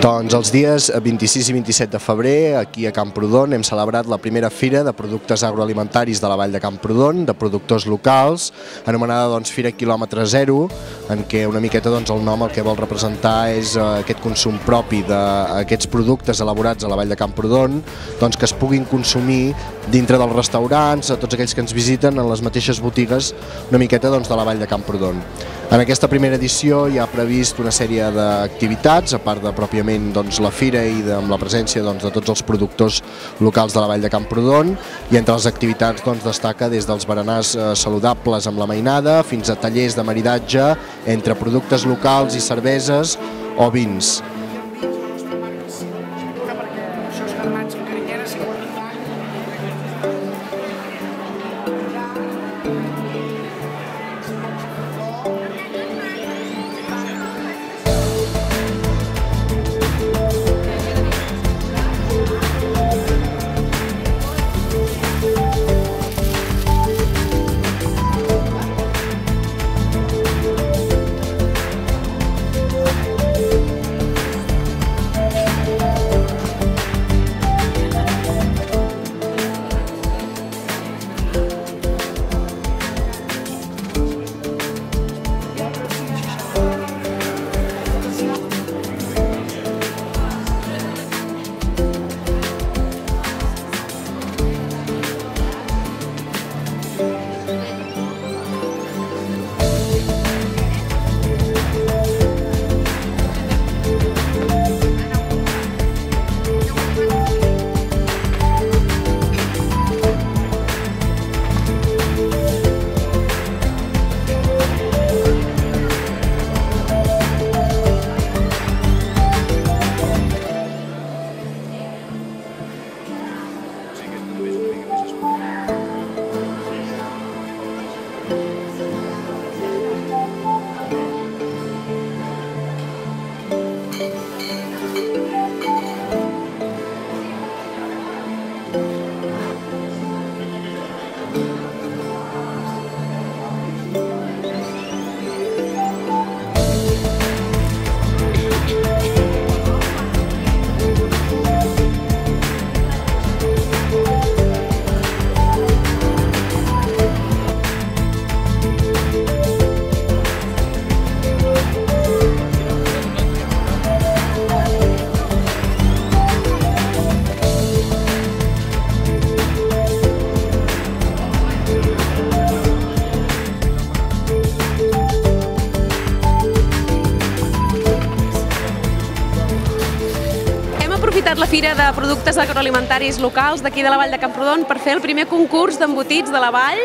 Doncs els dies 26 i 27 de febrer, aquí a Camprodon, hem celebrat la primera fira de productes agroalimentaris de la Vall de Camprodon, de productors locals, anomenada Fira Quilòmetre Zero, en què una miqueta el nom el que vol representar és aquest consum propi d'aquests productes elaborats a la Vall de Camprodon, que es puguin consumir dintre dels restaurants, a tots aquells que ens visiten en les mateixes botigues una miqueta de la Vall de Camprodon. En aquesta primera edició hi ha previst una sèrie d'activitats, a part de pròpiament la fira i amb la presència de tots els productors locals de la Vall de Camprodon, i entre les activitats destaca des dels berenars saludables amb la mainada fins a tallers de maridatge entre productes locals i cerveses o vins. La Fira de Productes Agroalimentaris Locals d'aquí de la Vall de Camprodon per fer el primer concurs d'embotits de la Vall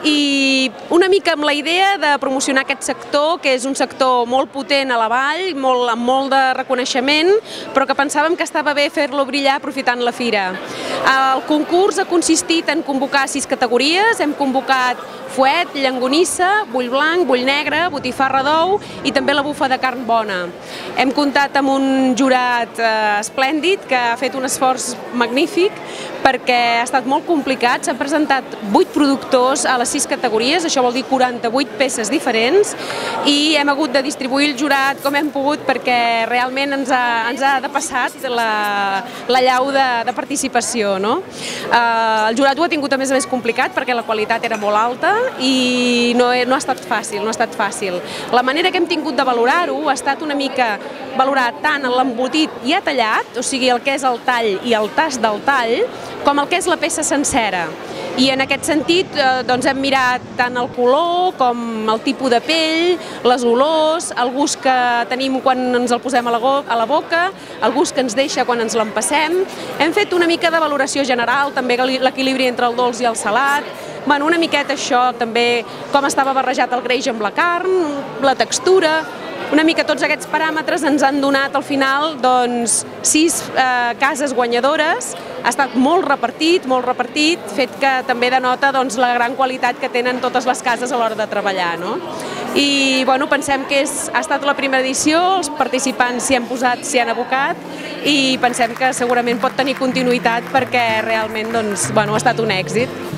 i una mica amb la idea de promocionar aquest sector, que és un sector molt potent a la Vall, amb molt de reconeixement, però que pensàvem que estava bé fer-lo brillar aprofitant la Fira. El concurs ha consistit en convocar 6 categories, hem convocat fuet, llonganissa, bull blanc, bull negre, botifarra d'ou i també la bufa de carn bona. Hem comptat amb un jurat esplèndid que ha fet un esforç magnífic perquè ha estat molt complicat. S'han presentat 8 productors a les 6 categories, això vol dir 48 peces diferents, i hem hagut de distribuir el jurat com hem pogut perquè realment ens ha depassat la llau de participació. El jurat ho ha tingut a més complicat perquè la qualitat era molt alta i no ha estat fàcil. La manera que hem tingut de valorar-ho ha estat una mica valorar tant l'embotit ja tallat, o sigui el que és el tall i el tast del tall, com el que és la peça sencera. I en aquest sentit hem mirat tant el color com el tipus de pell, les olors, el gust que tenim quan ens el posem a la boca, el gust que ens deixa quan ens l'empassem. Hem fet una mica de valoració general, també l'equilibri entre el dolç i el salat, una miqueta això, també com estava barrejat el greix amb la carn, la textura. Una mica tots aquests paràmetres ens han donat al final 6 cases guanyadores. Ha estat molt repartit, fet que també denota la gran qualitat que tenen totes les cases a l'hora de treballar. i bueno, pensem que ha estat la primera edició, els participants s'hi han posat, s'hi han abocat i pensem que segurament pot tenir continuïtat perquè realment ha estat un èxit.